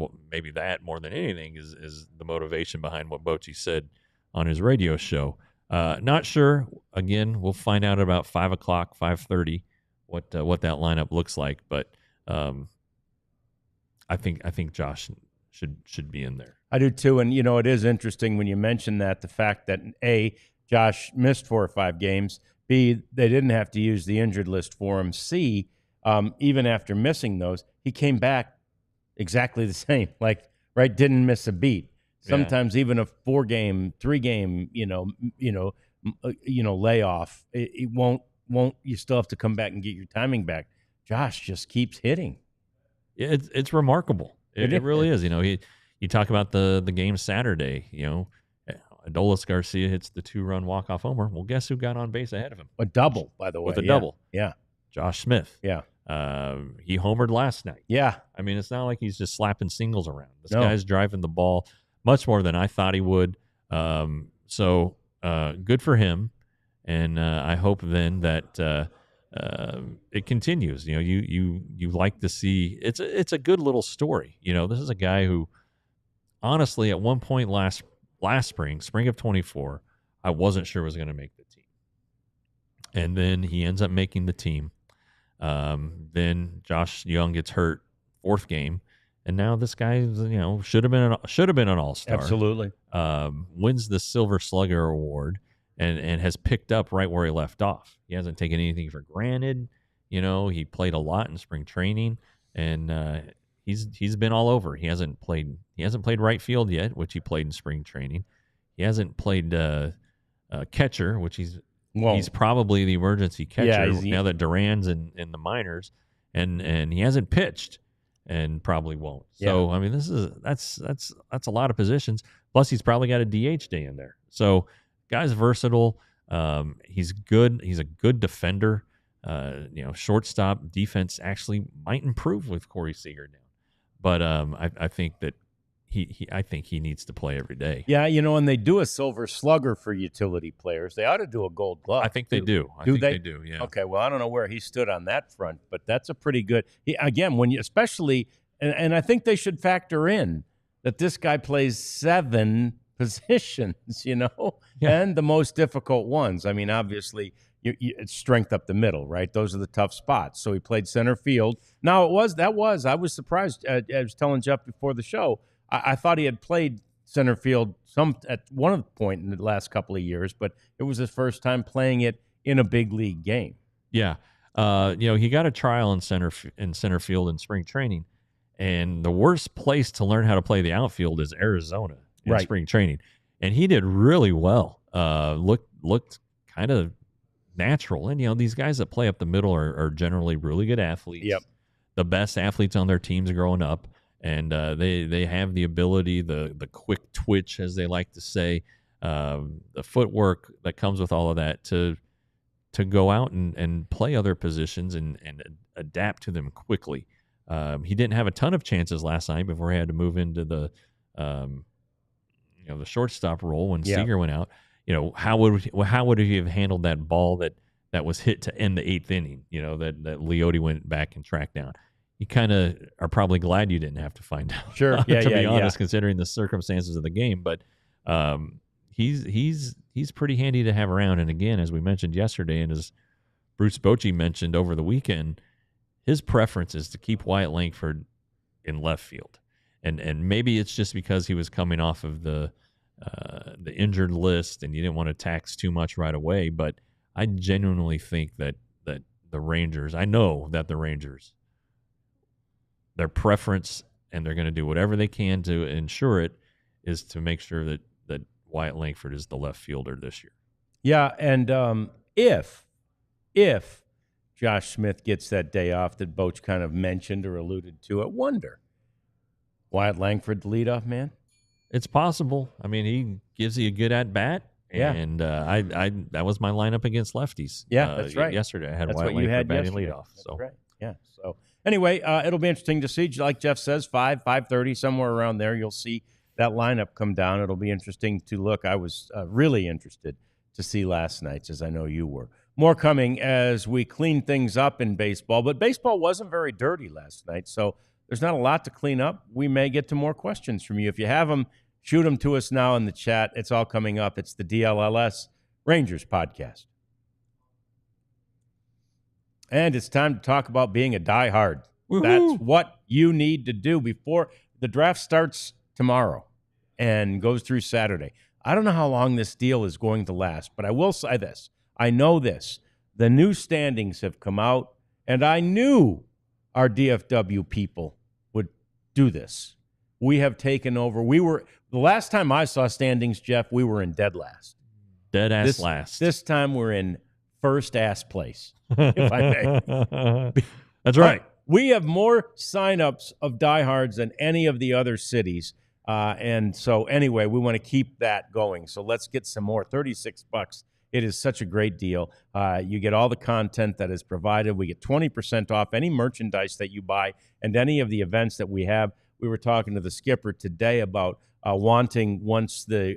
more than anything is the motivation behind what Bochy said on his radio show. Not sure. Again, we'll find out about 5 o'clock, 5:30, what that lineup looks like. But I think Josh should be in there. I do too, and it is interesting when you mention that, the fact that A, Josh missed 4 or 5 games. B, they didn't have to use the injured list for him. C, even after missing those, he came back exactly the same. Didn't miss a beat. Sometimes even a 4-game, 3-game, layoff, it won't. You still have to come back and get your timing back. Josh just keeps hitting. It's remarkable. It really is. You talk about the game Saturday. Adolis Garcia hits the 2-run walk-off homer. Well, guess who got on base ahead of him? A double, by the way. With a double. Yeah. Josh Smith. Yeah. He homered last night. Yeah. I mean, it's not like he's just slapping singles around. This guy's driving the ball much more than I thought he would. So good for him. And I hope then that it continues. You like to see it's a good little story. This is a guy who, honestly, at one point last spring of 24, I wasn't sure was going to make the team, and then he ends up making the team. Then Josh Young gets hurt 4th game, and now this guy, should have been an all-star. Absolutely. Wins the Silver Slugger Award. And has picked up right where he left off. He hasn't taken anything for granted. He played a lot in spring training, and he's been all over. He hasn't played right field yet, which he played in spring training. He hasn't played catcher, which he's probably the emergency catcher now that Duran's in the minors, and he hasn't pitched and probably won't. So I mean, that's a lot of positions. Plus, he's probably got a DH day in there. So. Guy's versatile. He's good. He's a good defender. Shortstop defense actually might improve with Corey Seager now. But I think that he needs to play every day. Yeah, and they do a Silver Slugger for utility players. They ought to do a Gold Glove. I think they do. I think they do. Yeah. Okay. Well, I don't know where he stood on that front, but that's a pretty good. Again, when you especially, and I think they should factor in that this guy plays 7 positions, and the most difficult ones. I mean, obviously, it's strength up the middle, right? Those are the tough spots. So he played center field. Now, I was surprised. I was telling Jeff before the show, I thought he had played center field at one point in the last couple of years, but it was his first time playing it in a big league game. Yeah. He got a trial in center field in spring training, and the worst place to learn how to play the outfield is Arizona. In spring training, and he did really well. Looked kind of natural, and these guys that play up the middle are generally really good athletes. Yep, the best athletes on their teams growing up, and they have the ability, the quick twitch, as they like to say, the footwork that comes with all of that to go out and play other positions and adapt to them quickly. He didn't have a ton of chances last night before he had to move into the the shortstop role when Seager went out. How would he have handled that ball that was hit to end the 8th inning? That Leote went back and tracked down. You kind of are probably glad you didn't have to find out. Sure, to be honest, considering the circumstances of the game. But he's pretty handy to have around. And again, as we mentioned yesterday, and as Bruce Bochy mentioned over the weekend, his preference is to keep Wyatt Langford in left field. And maybe it's just because he was coming off of the injured list and you didn't want to tax too much right away. But I genuinely think that the Rangers, I know that the Rangers their preference, and they're going to do whatever they can to ensure it, is to make sure that Wyatt Langford is the left fielder this year. Yeah, and if Josh Smith gets that day off that Boch kind of mentioned or alluded to, I wonder, Wyatt Langford the leadoff man? It's possible. I mean, he gives you a good at bat. Yeah. And I that was my lineup against lefties. Yeah, that's right. Yesterday, I had That's Wyatt what you Langford had batting yesterday. leadoff. That's So right. Yeah. So anyway, it'll be interesting to see. Like Jeff says, 5:30, somewhere around there, you'll see that lineup come down. It'll be interesting to look. I was really interested to see last night's, as I know you were. More coming as we clean things up in baseball, but baseball wasn't very dirty last night, so there's not a lot to clean up. We may get to more questions from you. If you have them, shoot them to us now in the chat. It's all coming up. It's the DLLS Rangers podcast. And it's time to talk about being a diehard. Woo-hoo. That's what you need to do before the draft starts tomorrow and goes through Saturday. I don't know how long this deal is going to last, but I will say this. I know this. The new standings have come out, and I knew our DFW people would do this. We have taken over. The last time I saw standings, Jeff, we were in dead last. Dead ass last. This time we're in first ass place, if I may. That's right. We have more signups of diehards than any of the other cities. And so anyway, we want to keep that going. So let's get some more. $36. It is such a great deal. You get all the content that is provided. We get 20% off any merchandise that you buy and any of the events that we have. We were talking to the skipper today about wanting, once the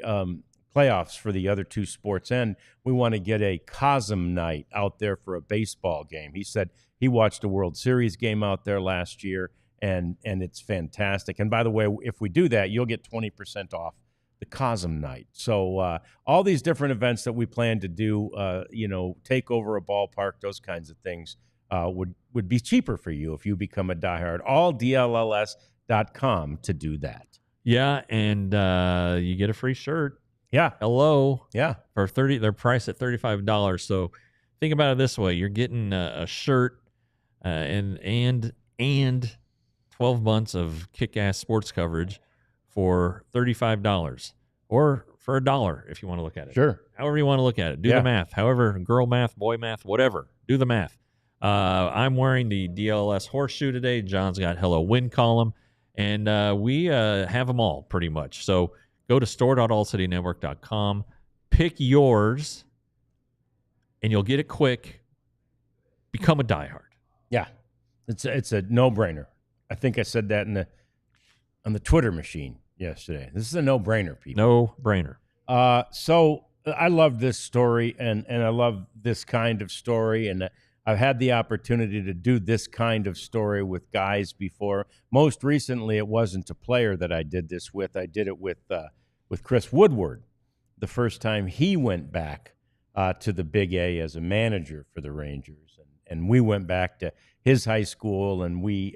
playoffs for the other two sports end, we want to get a Cosm night out there for a baseball game. He said he watched a World Series game out there last year, and it's fantastic. And by the way, if we do that, you'll get 20% off the Cosm night. So all these different events that we plan to do, take over a ballpark, those kinds of things would be cheaper for you if you become a diehard. All DLLS.com to do that. Yeah, and you get a free shirt. Yeah. Hello. Yeah. For they're priced at $35. So think about it this way: you're getting a shirt and 12 months of kick-ass sports coverage for $35, or for $1 if you want to look at it. Sure. However you want to look at it. Do the math. However, girl math, boy math, whatever. Do the math. I'm wearing the DLLS horseshoe today. John's got Hello Win column, and we have them all pretty much. So go to store.allcitynetwork.com, pick yours, and you'll get it quick. Become a diehard. Yeah, it's a no-brainer. I think I said that on the Twitter machine yesterday. This is a no-brainer, people. No-brainer. So I love this story, and I love this kind of story, and I've had the opportunity to do this kind of story with guys before. Most recently, it wasn't a player that I did this with. I did it with Chris Woodward the first time he went back to the Big A as a manager for the Rangers. And we went back to his high school, and we,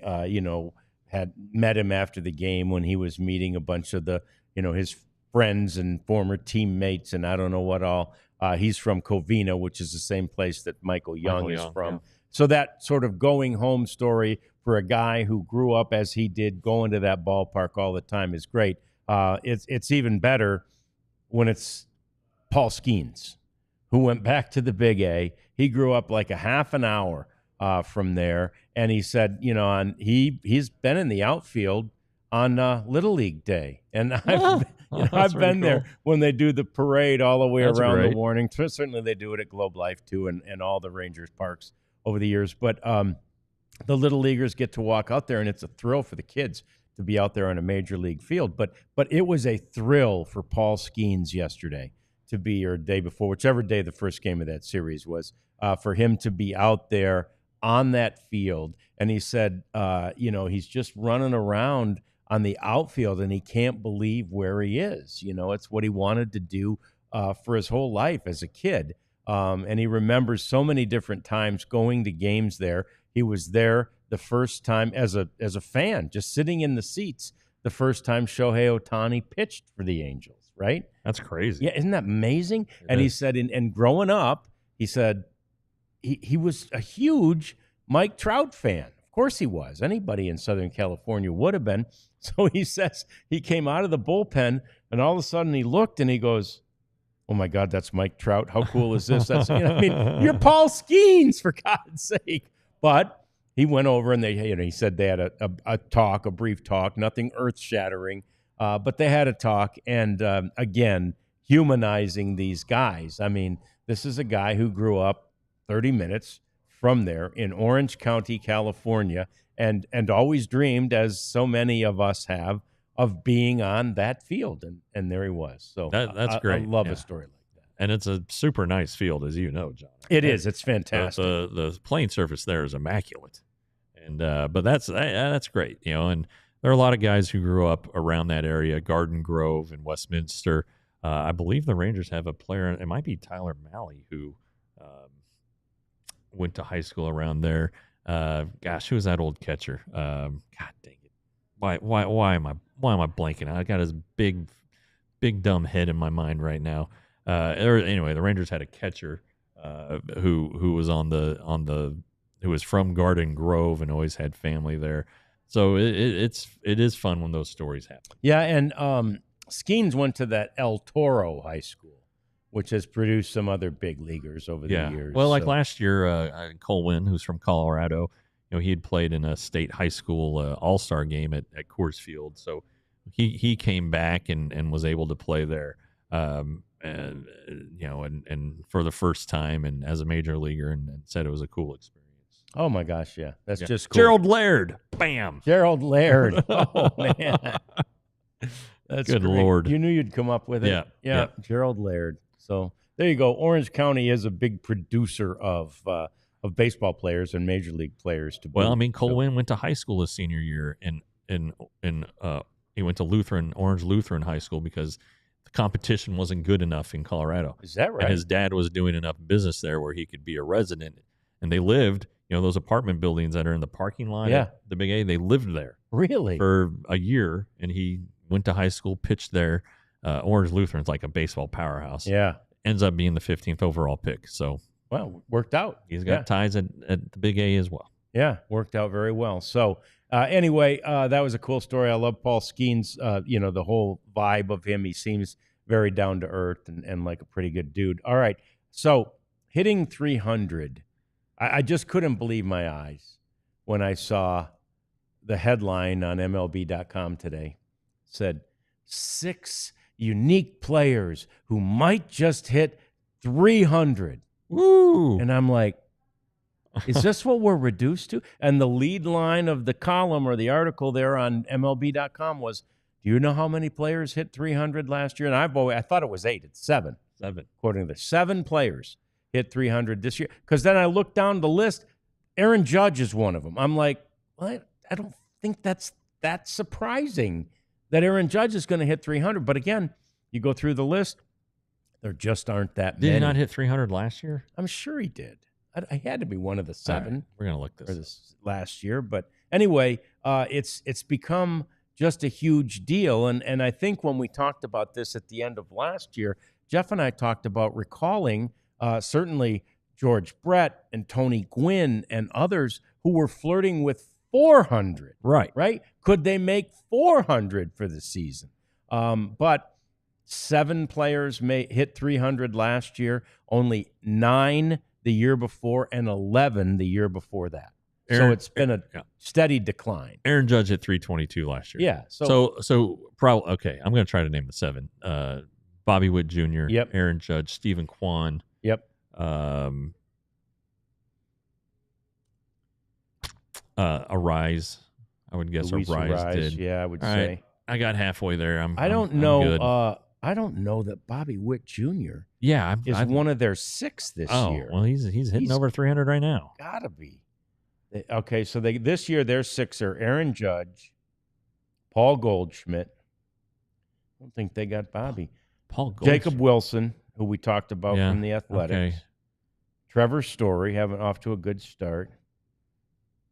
had met him after the game when he was meeting a bunch of his friends and former teammates and I don't know what all. He's from Covina, which is the same place that Michael Young is from. Yeah. So that sort of going home story for a guy who grew up as he did, going to that ballpark all the time is great. It's even better when it's Paul Skeens, who went back to the Big A. He grew up like a half an hour from there, and he said, he's been in the outfield on Little League Day, and I've been there when they do the parade all the way around the warning. Certainly they do it at Globe Life too, and all the Rangers parks over the years. But the Little Leaguers get to walk out there, and it's a thrill for the kids to be out there on a major league field. But it was a thrill for Paul Skeens yesterday to be, or day before, whichever day the first game of that series was, for him to be out there on that field. And he said, he's just running around on the outfield, and he can't believe where he is. It's what he wanted to do for his whole life as a kid. And he remembers so many different times going to games there. He was there the first time as a fan, just sitting in the seats the first time Shohei Ohtani pitched for the Angels, right? That's crazy. Yeah, isn't that amazing? He said, and growing up, he said he was a huge Mike Trout fan. Of Of course he was. Anybody in Southern California would have been. So he says he came out of the bullpen, and all of a sudden he looked and he goes, "Oh my God, that's Mike Trout. How cool is this?" That's, I mean, you're Paul Skeens, for God's sake. But he went over and he said they had a brief talk, nothing earth-shattering, but they had a talk, and again, humanizing these guys. I mean, this is a guy who grew up 30 minutes from there in Orange County, California, and always dreamed, as so many of us have, of being on that field, and there he was. So that's great. I love a story like that. And it's a super nice field, as you know, John. It is. It's fantastic. The playing surface there is immaculate, and but that's great, you know. And there are a lot of guys who grew up around that area, Garden Grove and Westminster. I believe the Rangers have a player. It might be Tyler Malley, who went to high school around there. Gosh, who was that old catcher? God dang it! Why am I blanking? I got his big dumb head in my mind right now. Anyway, the Rangers had a catcher who was who was from Garden Grove and always had family there. So it is fun when those stories happen. Yeah, and Skeens went to that El Toro High School, which has produced some other big leaguers over the years. Well, like last year, Cole Wynn, who's from Colorado, you know, he had played in a state high school all-star game at Coors Field. So he came back and was able to play there, and you know, and for the first time and as a major leaguer, and said it was a cool experience. Oh my gosh, yeah, that's just cool. Gerald Laird, bam. Gerald Laird. Oh man, that's good great. Lord. You knew you'd come up with it. Yeah. Gerald Laird. So there you go. Orange County is a big producer of baseball players and major league players. Well, I mean, Cole Wynn went to high school his senior year, and he went to Orange Lutheran High School because the competition wasn't good enough in Colorado. Is that right? And his dad was doing enough business there where he could be a resident, and they lived. You know, those apartment buildings that are in the parking lot at the Big A, they lived there. Really? For a year, and he went to high school, pitched there. Orange Lutheran's like a baseball powerhouse. Yeah. Ends up being the 15th overall pick. So, well, worked out. He's got ties at the Big A as well. Yeah, worked out very well. So, anyway, that was a cool story. I love Paul Skeens, the whole vibe of him. He seems very down to earth and like a pretty good dude. All right. So, hitting 300. I just couldn't believe my eyes when I saw the headline on MLB.com today. It said 6 unique players who might just hit 300. Woo! And I'm like, is this what we're reduced to? And the lead line of the column or the article there on MLB.com was, do you know how many players hit 300 last year? And I thought it was 8. It's 7. 7. According to the 7 players hit 300 this year. Because then I looked down the list. Aaron Judge is one of them. I'm like, what? I don't think that's that surprising that Aaron Judge is going to hit 300. But again, you go through the list, there just aren't that many. Did he not hit 300 last year? I'm sure he did. I had to be one of the 7. Right, we're going to look this last year. But anyway, it's become just a huge deal. And I think when we talked about this at the end of last year, Jeff and I talked about recalling certainly George Brett and Tony Gwynn and others who were flirting with 400. Right? Could they make 400 for the season? But 7 players hit 300 last year, only 9 the year before, and 11 the year before that. So it's been a steady decline. Aaron Judge hit 322 last year. Yeah. So probably, okay, I'm going to try to name the 7. Bobby Witt Jr., Aaron Judge, Stephen Kwan. Arise. I would guess Arise did. Yeah, I would say. Right. I got halfway there. I don't know. I don't know that Bobby Witt Jr. is one of their 6 this year. Well, he's hitting over 300 right now. Gotta be. Okay, so this year their 6 are Aaron Judge, Paul Goldschmidt. I don't think they got Bobby. Paul Goldschmidt. Jacob Wilson, who we talked about from the Athletics. Okay. Trevor Story having off to a good start.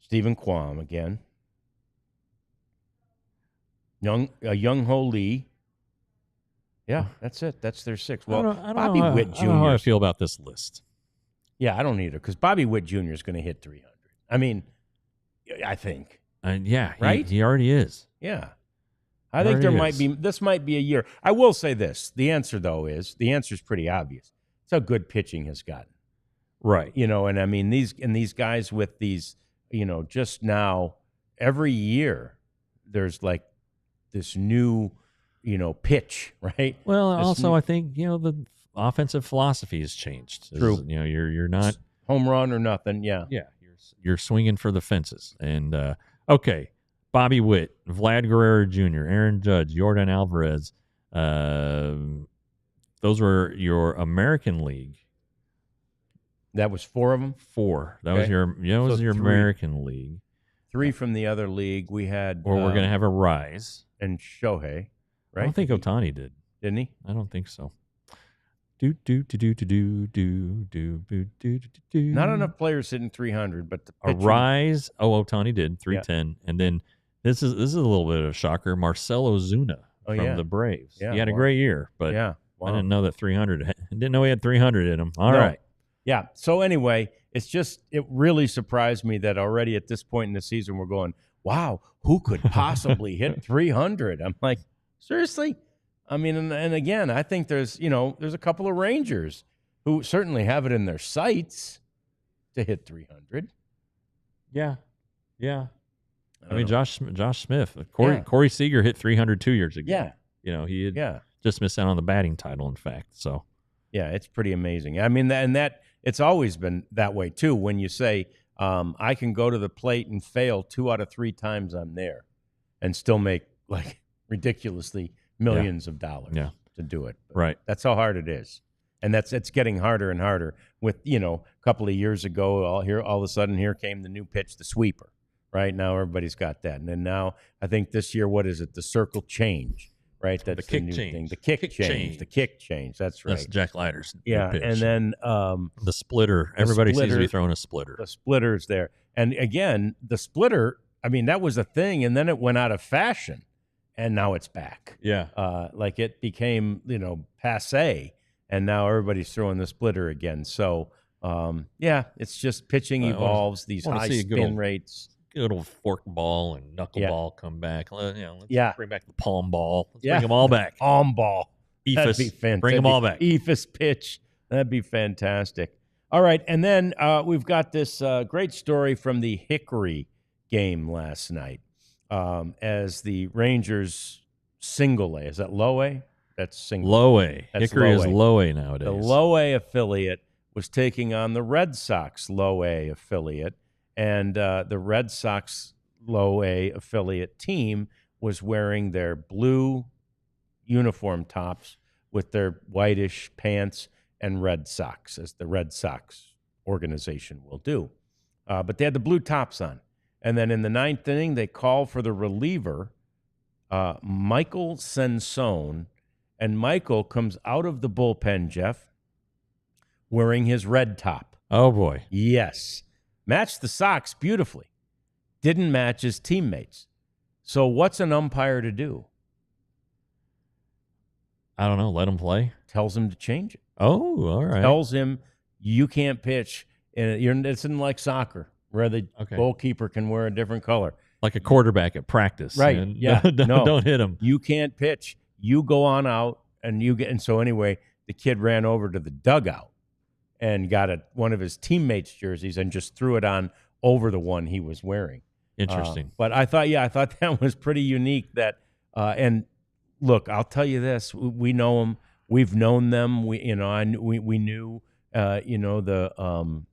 Stephen Kwan again. Young Ho Lee. Yeah, that's it. That's their 6. Well, Bobby Witt Jr. I don't know how I feel about this list. Yeah, I don't either, because Bobby Witt Jr. is going to hit 300. I mean, I think. Yeah, Right? he already is. Yeah. I think there Already is. this might be a year. I will say this. The answer is pretty obvious. It's how good pitching has gotten. Right. And I mean, these guys with these, just now, every year, there's like this new, pitch, right? Well, This also, new- I think, the offensive philosophy has changed. True. You're not home run or nothing. Yeah. you're swinging for the fences. And okay, Bobby Witt, Vlad Guerrero Jr., Aaron Judge, Yordan Alvarez. Those were your American League. That was 4 of them. 4. That Okay. was your So 3. American League. 3 from the other league. We had Or we're gonna have a rise. and Shohei, right? I don't think Ohtani did. Didn't he? I don't think so. Do do do do do do do do do do. Not enough players hitting 300, but the A pitching, rise. Oh, Ohtani did 310, and then this is a little bit of a shocker. Marcelo Zuna from the Braves. Yeah, he had a great year, but yeah, wow. I didn't know that 300. I didn't know he had 300 in him. All right. Yeah. So anyway, it really surprised me that already at this point in the season we're going, wow, who could possibly hit 300? I'm like, seriously? I mean, and again, I think there's a couple of Rangers who certainly have it in their sights to hit 300. Yeah. I mean, know. Josh Smith, Corey Seager hit 300 2 years ago. Yeah. He had just missed out on the batting title, in fact. So yeah, it's pretty amazing. I mean, that it's always been that way too. When you say I can go to the plate and fail 2 out of 3 times I'm there, and still make like ridiculously millions of dollars to do it. But right. That's how hard it is, and it's getting harder and harder. With a couple of years ago, all of a sudden here came the new pitch, the sweeper. Right now, everybody's got that, and then now I think this year, what is it? The circle change. Right, that's the kick new change. thing. The kick change. The kick change. That's right. That's Jack Leiter's new pitch. And then the splitter. Everybody seems to be throwing a splitter. The splitter's there, and again, the splitter. I mean, that was a thing, and then it went out of fashion, and now it's back. Yeah, like it became passé, and now everybody's throwing the splitter again. So it's just pitching evolves. These high spin rates. Good old fork ball and knuckle ball come back. Let's bring back the palm ball. Let's bring them all back. Palm ball. Ephus. That'd be fantastic. Bring them all back. Ephus pitch. That'd be fantastic. All right, and then we've got this great story from the Hickory game last night as the Rangers single A. Is that low A? That's single. Low A. That's Hickory low is A. low A nowadays. The low A affiliate was taking on the Red Sox low A affiliate. And the Red Sox low A affiliate team was wearing their blue uniform tops with their whitish pants and red socks, as the Red Sox organization will do. But they had the blue tops on. And then in the 9th inning, they call for the reliever, Michael Sensone. And Michael comes out of the bullpen, Jeff, wearing his red top. Oh, boy. Yes. Matched the Sox beautifully. Didn't match his teammates. So what's an umpire to do? I don't know. Let him play? Tells him to change it. Oh, all right. Tells him you can't pitch. And it's in like soccer, where the goalkeeper can wear a different color. Like a quarterback at practice. Right. And Yeah. Don't hit him. You can't pitch. You go on out, and you get. And so anyway, the kid ran over to the dugout and got one of his teammates' jerseys and just threw it on over the one he was wearing. Interesting. But I thought that was pretty unique. And look, I'll tell you this: we know them. We've known them. We knew the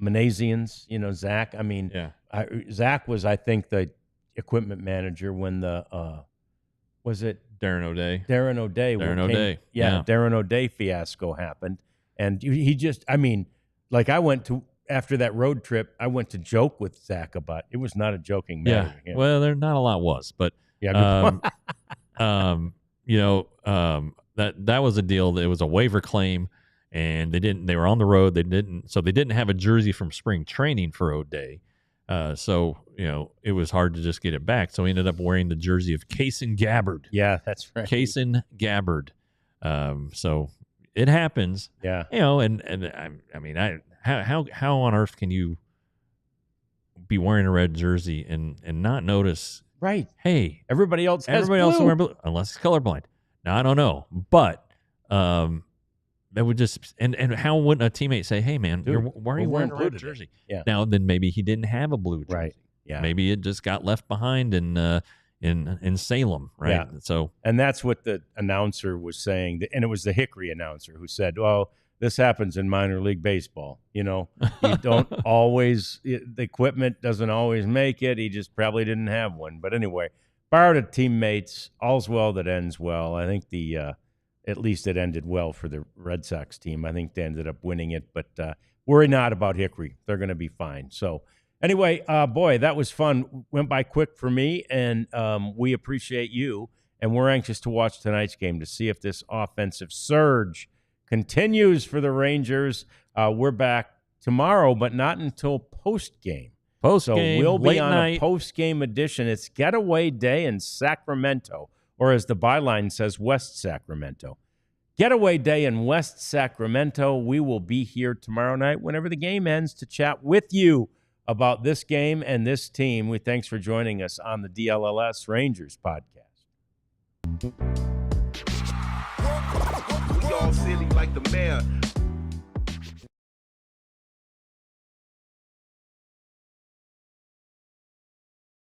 Manazians. Zach. I mean, Zach was, I think, the equipment manager when was it Darren O'Day? Darren O'Day. Yeah, Darren O'Day fiasco happened. And he just, I mean, like after that road trip, I went to joke with Zach about it. Was not a joking matter. Yeah. Well, there not a lot was, but that was a deal. It was a waiver claim, and they were on the road. They didn't have a jersey from spring training for O'Day. So it was hard to just get it back. So he ended up wearing the jersey of Kaysen Gabbard. Yeah, that's right. Kaysen Gabbard. So it happens. Yeah. And I mean, how on earth can you be wearing a red jersey and not notice. Right. Hey, everybody else else wearing blue, unless it's colorblind. Now I don't know, but that would just and how wouldn't a teammate say, "Hey, man, Dude, why are you wearing a red jersey?" Yeah. Now then, maybe he didn't have a blue jersey. Right. Yeah. Maybe it just got left behind in Salem. Right. Yeah. So, and that's what the announcer was saying, and it was the Hickory announcer who said, "Well, this happens in minor league baseball. You don't always, the equipment doesn't always make it. He just probably didn't have one." But anyway, bar to teammates, all's well that ends well. I think at least it ended well for the Red Sox team. I think they ended up winning it, but worry not about Hickory. They're going to be fine. So anyway, boy, that was fun. Went by quick for me, and we appreciate you. And we're anxious to watch tonight's game to see if this offensive surge continues for the Rangers. We're back tomorrow, but not until post-game. So we'll be on a post-game edition. It's Getaway Day in Sacramento, or as the byline says, West Sacramento. Getaway Day in West Sacramento. We will be here tomorrow night whenever the game ends to chat with you about this game and this team. Thanks for joining us on the DLLS Rangers podcast. We all silly like the mayor.